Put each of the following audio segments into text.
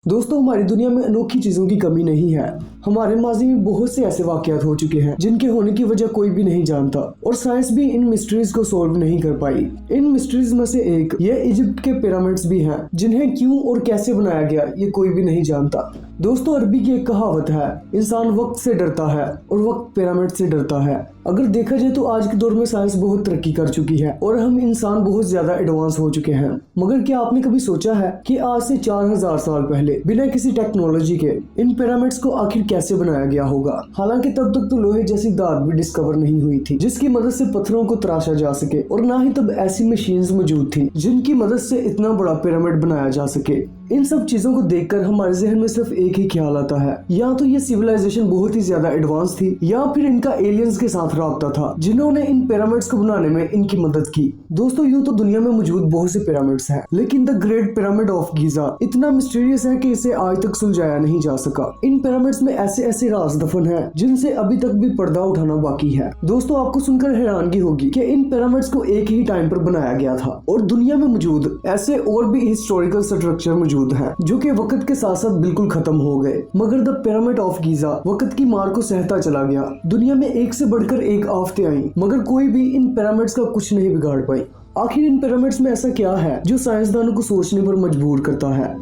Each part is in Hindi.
दोस्तों, हमारी दुनिया में अनोखी चीजों की कमी नहीं है। हमारे माजी में बहुत से ऐसे वाकयात हो चुके हैं जिनके होने की वजह कोई भी नहीं जानता और साइंस भी इन मिस्ट्रीज को सोल्व नहीं कर पाई। इन मिस्ट्रीज में से एक ये इजिप्ट के पिरामिड्स भी हैं, जिन्हें क्यों और कैसे बनाया गया ये कोई भी नहीं जानता। दोस्तों, अरबी की एक कहावत है, इंसान वक्त से डरता है और वक्त पिरामिड से डरता है। अगर देखा जाए तो आज के दौर में साइंस बहुत तरक्की कर चुकी है और हम इंसान बहुत ज्यादा एडवांस हो चुके हैं। मगर क्या आपने कभी सोचा है कि आज से 4000 साल पहले बिना किसी टेक्नोलॉजी के इन पिरामिड्स को आखिर कैसे बनाया गया होगा? हालांकि तब तक तो लोहे जैसी धात भी डिस्कवर नहीं हुई थी जिसकी मदद से पत्थरों को तराशा जा सके, और ना ही तब ऐसी मशीन्स मौजूद थी जिनकी मदद से इतना बड़ा पिरामिड बनाया जा सके। इन सब चीजों को देखकर हमारे जहन में सिर्फ एक ही ख्याल आता है, या तो ये सिविलाइजेशन बहुत ही ज्यादा एडवांस थी या फिर इनका एलियंस के साथ राब्ता था जिन्होंने इन पिरामिड्स को बनाने में इनकी मदद की। दोस्तों, यूं तो दुनिया में मौजूद बहुत से पिरामिड्स हैं, लेकिन the great pyramid of Giza इतना मिस्टीरियस है कि इसे आज तक सुलझाया नहीं जा सका। इन पिरामिड्स में ऐसे ऐसे राज दफन हैं जिनसे अभी तक भी पर्दा उठाना बाकी है। दोस्तों, आपको सुनकर हैरानगी होगी कि इन पिरामिड्स को एक ही टाइम पर बनाया गया था और दुनिया में मौजूद ऐसे और भी हिस्टोरिकल स्ट्रक्चर मौजूद हैं जो कि वक्त के साथ साथ बिल्कुल खत्म हो गए। मगर द पिरामिड ऑफ गीजा वक्त की मार को सहता चला गया। दुनिया में एक से बढ़कर एक आफतें आई, मगर कोई भी इन पिरामिड्स का कुछ नहीं बिगाड़ पाई। आखिर इन पिरामिड्स में ऐसा क्या है जो साइंसदानों को सोचने पर मजबूर करता है?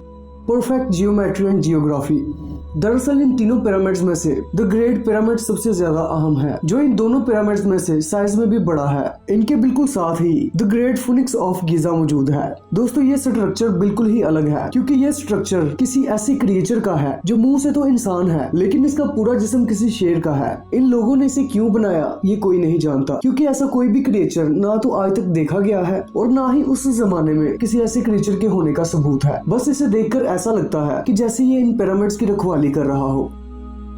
Perfect geometry and geography. दरअसल इन तीनों पिरामिड्स में से द ग्रेट पिरामिड सबसे ज्यादा अहम है, जो इन दोनों पिरामिड्स में से साइज में भी बड़ा है। इनके बिल्कुल साथ ही द ग्रेट फुनिक्स ऑफ गीजा मौजूद है। दोस्तों, ये स्ट्रक्चर बिल्कुल ही अलग है क्योंकि ये स्ट्रक्चर किसी ऐसे क्रिएचर का है जो मुंह से तो इंसान है लेकिन इसका पूरा जिस्म किसी शेर का है। इन लोगों ने इसे क्यों बनाया ये कोई नहीं जानता, क्योंकि ऐसा कोई भी क्रिएचर ना तो आज तक देखा गया है और ना ही उस जमाने में किसी ऐसे क्रिएचर के होने का सबूत है। बस इसे देखकर ऐसा लगता है कि जैसे ये इन पिरामिड्स की रखवाली कर रहा हो।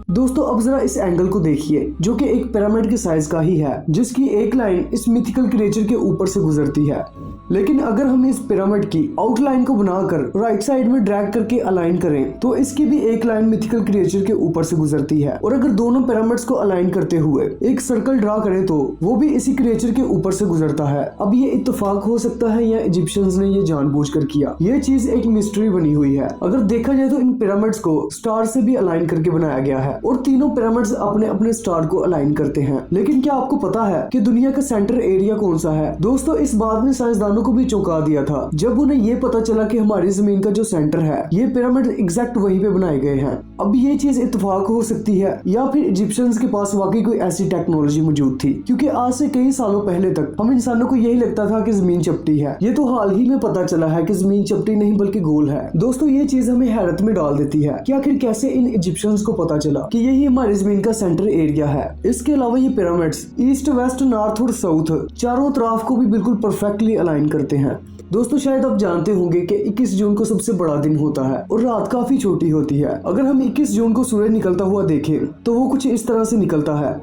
दोस्तों, अब जरा इस एंगल को देखिए जो कि एक पिरामिड के साइज का ही है, जिसकी एक लाइन इस मिथिकल क्रिएचर के ऊपर से गुजरती है। लेकिन अगर हम इस पिरामिड की आउटलाइन को बनाकर राइट साइड में ड्रैग करके अलाइन करें तो इसकी भी एक लाइन मिथिकल क्रिएचर के ऊपर से गुजरती है। और अगर दोनों पिरामिड्स को अलाइन करते हुए एक सर्कल ड्रा करें तो वो भी इसी क्रिएचर के ऊपर से गुजरता है। अब ये इत्तेफाक हो सकता है या इजिप्शियंस ने ये जानबूझकर किया, ये चीज एक मिस्ट्री बनी हुई है। अगर देखा जाए तो इन पिरामिड्स को स्टार से भी अलाइन करके बनाया गया है और तीनों पिरामिड्स अपने अपने स्टार को अलाइन करते हैं। लेकिन क्या आपको पता है कि दुनिया का सेंटर एरिया कौन सा है? दोस्तों, इस बात ने साइंसदानों को भी चौंका दिया था जब उन्हें ये पता चला कि हमारी जमीन का जो सेंटर है ये पिरामिड एग्जैक्ट वहीं पे बनाए गए हैं। अब ये चीज इत्तेफाक हो सकती है या फिर इजिप्शियंस के पास वाकई कोई ऐसी टेक्नोलॉजी मौजूद थी, क्योंकि आज से कई सालों पहले तक हम इंसानों को यही लगता था कि जमीन चपटी है। ये तो हाल ही में पता चला है कि जमीन चपटी नहीं बल्कि गोल है। दोस्तों, ये चीज हमें हैरत में डाल देती है कि आखिर कैसे इन इजिप्शियंस को पता चला कि यही हमारी जमीन का सेंटर एरिया है। इसके अलावा ये पिरामिड्स ईस्ट, वेस्ट, नॉर्थ और साउथ चारों तरफ को भी बिल्कुल परफेक्टली अलाइन करते हैं। दोस्तों, शायद आप जानते होंगे कि 21 जून को सबसे बड़ा दिन होता है और रात काफी छोटी होती है। अगर हम 21 जून को सूरज निकलता हुआ देखें तो वो कुछ इस तरह से निकलता है।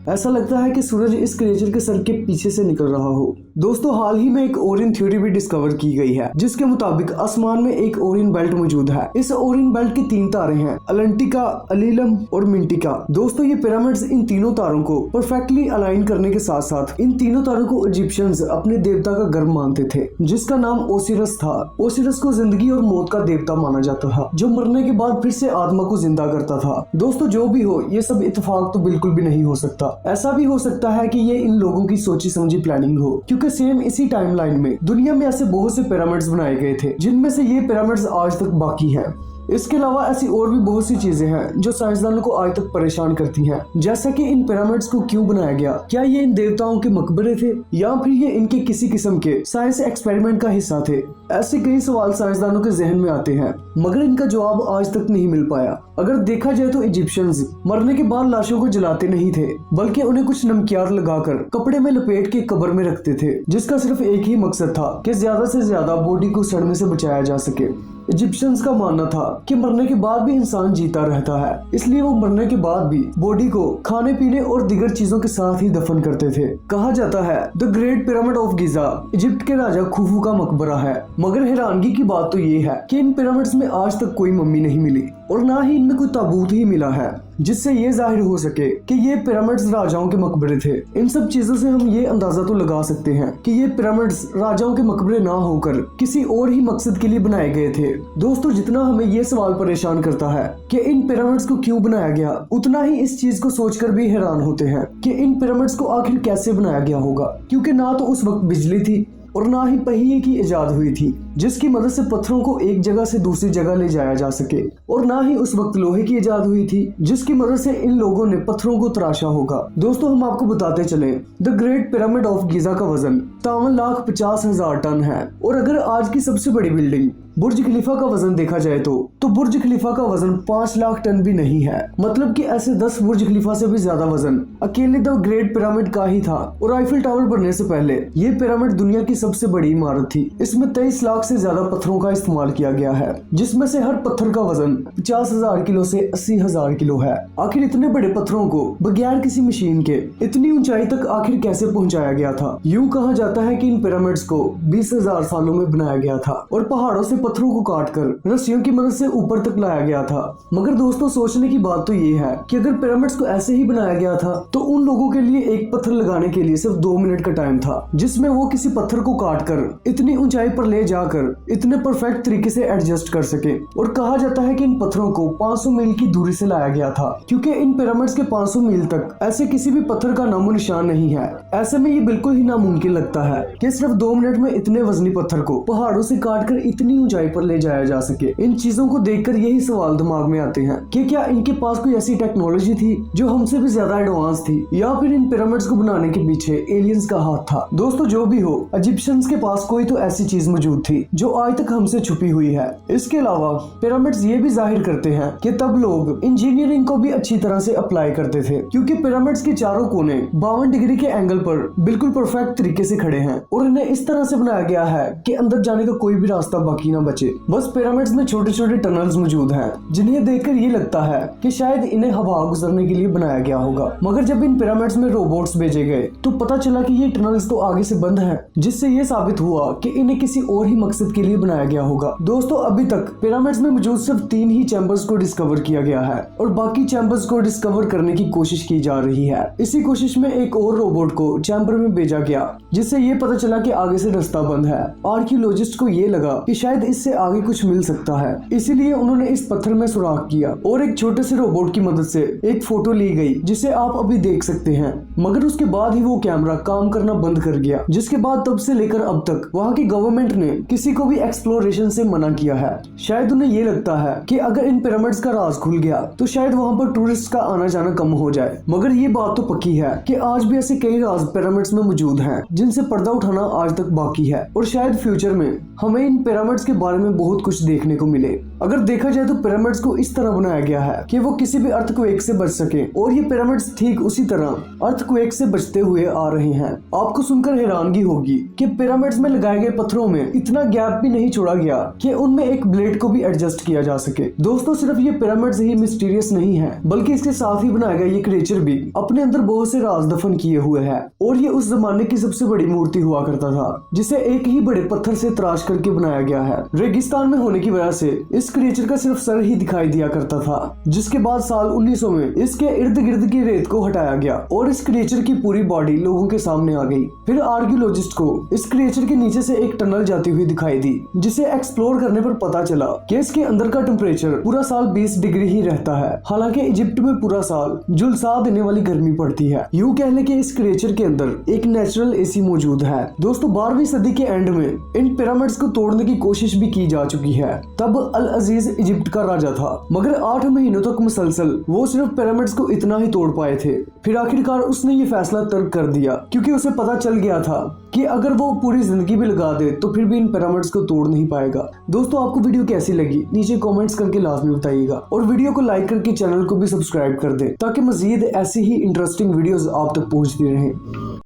ऐसा लगता है कि सूरज इस क्रिएचर के सर के पीछे से निकल रहा हो। दोस्तों, हाल ही में एक ओरियन थ्योरी भी डिस्कवर की गई है जिसके मुताबिक आसमान में एक ओरियन बेल्ट मौजूद है। इस ओरियन बेल्ट की 3 तारे हैं, अटलांटिका, अलीलम और मिंटिका। दोस्तों, ये पिरामिड्स इन तीनों तारों को परफेक्टली अलाइन करने के साथ साथ इन तीनों तारों को इजिप्शियंस अपने देवता का गर्भ मानते थे जिसका नाम ओसिरस था। ओसिरस को जिंदगी और मौत का देवता माना जाता था जो मरने के बाद फिर से आत्मा को जिंदा करता था। दोस्तों, जो भी हो, ये सब इत्तेफाक तो बिल्कुल भी नहीं हो सकता। ऐसा भी हो सकता है कि ये इन लोगों की सोची समझी प्लानिंग हो, क्योंकि सेम इसी टाइमलाइन में दुनिया में ऐसे बहुत से पिरामिड्स बनाए गए थे जिनमें से ये पिरामिड्स आज तक बाकी हैं। इसके अलावा ऐसी और भी बहुत सी चीजें हैं जो साइंसदानों को आज तक परेशान करती हैं, जैसा कि इन पिरामिड्स को क्यों बनाया गया? क्या ये इन देवताओं के मकबरे थे या फिर ये इनके किसी किस्म के साइंस एक्सपेरिमेंट का हिस्सा थे? ऐसे कई सवाल साइंसदानों के जहन में आते हैं मगर इनका जवाब आज तक नहीं मिल पाया। अगर देखा जाए तो इजिप्शियंस मरने के बाद लाशों को जलाते नहीं थे बल्कि उन्हें कुछ नमकियात लगाकर कपड़े में लपेट के कब्र में रखते थे, जिसका सिर्फ एक ही मकसद था कि ज्यादा से ज्यादा बॉडी को सड़ने से बचाया जा सके। इजिप्शियंस का मानना था कि मरने के बाद भी इंसान जीता रहता है, इसलिए वो मरने के बाद भी बॉडी को खाने पीने और दीगर चीजों के साथ ही दफन करते थे। कहा जाता है the great pyramid of Giza Egypt के राजा खुफू का मकबरा है। मगर हैरानगी की बात तो ये है कि इन पिरामिड्स में आज तक कोई मम्मी नहीं मिली और ना ही इनमें कोई ताबूत ही मिला है। जिससे ये जाहिर हो सके कि ये पिरामिड्स राजाओं के मकबरे थे। इन सब चीजों से हम ये अंदाजा तो लगा सकते हैं कि ये पिरामिड्स राजाओं के मकबरे ना होकर किसी और ही मकसद के लिए बनाए गए थे। दोस्तों, जितना हमें ये सवाल परेशान करता है कि इन पिरामिड्स को क्यों बनाया गया, उतना ही इस चीज को सोचकर भी हैरान होते हैं कि इन पिरामिड्स को आखिर कैसे बनाया गया होगा, क्योंकि ना तो उस वक्त बिजली थी और ना ही पहिए की इजाद हुई थी जिसकी मदद से पत्थरों को एक जगह से दूसरी जगह ले जाया जा सके, और ना ही उस वक्त लोहे की इजाद हुई थी जिसकी मदद से इन लोगों ने पत्थरों को तराशा होगा। दोस्तों, हम आपको बताते चले, the great pyramid of Giza का वजन 53,50,000 टन है। और अगर आज की सबसे बड़ी बिल्डिंग बुर्ज खलीफा का वजन देखा जाए तो बुर्ज खलीफा का वजन 5 लाख टन भी नहीं है। मतलब कि ऐसे 10 बुर्ज खलीफा से भी ज्यादा वजन अकेले द ग्रेट पिरामिड का ही था। और आईफिल टावर बनने से पहले ये पिरामिड दुनिया की सबसे बड़ी इमारत थी। इसमें 23 लाख से ज्यादा पत्थरों का इस्तेमाल किया गया है, जिसमें से हर पत्थर का वजन 50,000 किलो से 80,000 किलो है। आखिर इतने बड़े पत्थरों को बगैर किसी मशीन के इतनी ऊंचाई तक आखिर कैसे पहुंचाया गया था? यूं कहा जाता है कि इन पिरामिड्स को 20,000 सालों में बनाया गया था और पहाड़ों से पत्थरों को काटकर रस्सियों की मदद से ऊपर तक लाया गया था। मगर दोस्तों, सोचने की बात तो ये है कि अगर पिरामिड्स को ऐसे ही बनाया गया था तो उन लोगों के लिए एक पत्थर लगाने के लिए सिर्फ 2 मिनट का टाइम था, जिसमें वो किसी पत्थर को काटकर इतनी ऊंचाई पर ले जाकर इतने परफेक्ट तरीके से एडजस्ट कर सके। और कहा जाता है कि इन पत्थरों को 500 मील की दूरी से लाया गया था, क्योंकि इन पिरामिड्स के 500 मील तक ऐसे किसी भी पत्थर का नामो निशान नहीं है। ऐसे में ये बिल्कुल ही नामुमकिन लगता है कि सिर्फ 2 मिनट में इतने वजनी पत्थर को पहाड़ों से काटकर इतनी ऊंचाई पर ले जाया जा सके। इन चीजों को देखकर यही सवाल दिमाग में आते हैं कि क्या इनके पास कोई ऐसी टेक्नोलॉजी थी जो हमसे भी ज्यादा एडवांस थी, या फिर इन पिरामिड्स को बनाने के पीछे एलियंस का हाथ था। दोस्तों, जो भी हो, इजिप्शियंस के पास कोई तो ऐसी चीज मौजूद थी जो आज तक हमसे छुपी हुई है। इसके अलावा पिरामिड्स ये भी जाहिर करते हैं कि तब लोग इंजीनियरिंग को भी अच्छी तरह से अप्लाई करते थे, क्योंकि पिरामिड्स के चारों कोने 52 डिग्री के एंगल पर बिल्कुल परफेक्ट तरीके से खड़े हैं और इन्हें इस तरह से बनाया गया है कि अंदर जाने का कोई भी रास्ता बाकी ना बचे। बस पिरामिड्स में छोटे छोटे टनल्स मौजूद हैं, जिन्हें देखकर ये लगता है कि शायद इन्हें हवा गुजरने के लिए बनाया गया होगा। मगर जब इन पिरामिड्स में रोबोट्स भेजे गए तो पता चला कि ये टनल्स तो आगे से बंद हैं, जिससे ये साबित हुआ कि इन्हें किसी और ही मकसद के लिए बनाया गया होगा। दोस्तों, अभी तक पिरामिड्स में मौजूद सिर्फ 3 ही चैम्बर्स को डिस्कवर किया गया है और बाकी चैम्बर्स को डिस्कवर करने की कोशिश की जा रही है। इसी कोशिश में एक और रोबोट को चैम्बर में भेजा गया, जिससे ये पता चला कि आगे से रास्ता बंद है। आर्कियोलॉजिस्ट को ये लगा कि शायद इससे आगे कुछ मिल सकता है, इसीलिए उन्होंने इस पत्थर में सुराख किया और एक छोटे से रोबोट की मदद से एक फोटो ली गई, जिसे आप अभी देख सकते हैं। मगर उसके बाद ही वो कैमरा काम करना बंद कर गया, जिसके बाद तब से लेकर अब तक वहाँ की गवर्नमेंट ने किसी को भी एक्सप्लोरेशन से मना किया है। शायद उन्हें ये लगता है कि अगर इन पिरामिड्स का राज खुल गया तो शायद वहाँ पर टूरिस्ट का आना जाना कम हो जाए। मगर ये बात तो पक्की है कि आज भी ऐसे कई राज पिरामिड्स में मौजूद हैं जिनसे पर्दा उठाना आज तक बाकी है, और शायद फ्यूचर में हमें इन पिरामिड्स के बारे में बहुत कुछ देखने को मिले। अगर देखा जाए तो पिरामिड्स को इस तरह बनाया गया है कि वो किसी भी अर्थक्वेक से बच सके, और ये पिरामिड्स ठीक उसी तरह अर्थक्वेक से बचते हुए आ रहे हैं। आपको सुनकर हैरानगी होगी कि पिरामिड्स में लगाए गए पत्थरों में इतना गैप भी नहीं छोड़ा गया कि उनमें एक ब्लेड को भी एडजस्ट किया जा सके। दोस्तों, सिर्फ ये पिरामिड्स ही मिस्टीरियस नहीं है, बल्कि इसके साथ ही बनाया गया ये क्रिएचर भी अपने अंदर बहुत से राज दफन किए हुए है। और ये उस जमाने की सबसे बड़ी मूर्ति हुआ करता था, जिसे एक ही बड़े पत्थर से तराश करके बनाया गया है। रेगिस्तान में होने की वजह से इस क्रिएचर का सिर्फ सर ही दिखाई दिया करता था, जिसके बाद साल 1900 में इसके इर्द गिर्द की रेत को हटाया गया और इस क्रिएचर की पूरी बॉडी लोगों के सामने आ गई। फिर आर्कियोलॉजिस्ट को इस क्रिएचर के नीचे से एक टनल जाती हुई दिखाई दी, जिसे एक्सप्लोर करने पर पता चला कि इसके अंदर का टेम्परेचर पूरा साल 20 डिग्री ही रहता है। हालांकि इजिप्ट में पूरा साल झुलसा देने वाली गर्मी पड़ती है। यूं कह लें कि इस क्रिएचर के अंदर एक नेचुरल एसी मौजूद है। दोस्तों, 12वीं सदी के एंड में इन पिरामिड्स को तोड़ने की कोशिश भी की जा चुकी है। तब अल अजीज इजिप्ट का राजा था, मगर 8 महीनों तक मुसलसल वो सिर्फ पिरामिड्स को इतना ही तोड़ पाए थे। फिर आखिरकार उसने ये फैसला तर्क कर दिया, क्योंकि उसे पता चल गया था कि अगर वो पूरी जिंदगी भी लगा दे तो फिर भी इन पिरामिड्स को तोड़ नहीं पाएगा। दोस्तों, आपको वीडियो कैसी लगी नीचे कमेंट्स करके लाजमी बताइएगा, और वीडियो को लाइक करके चैनल को भी सब्सक्राइब कर दें, ताकि मजीद ऐसी ही इंटरेस्टिंग वीडियोस आप तक पहुंचती रहें।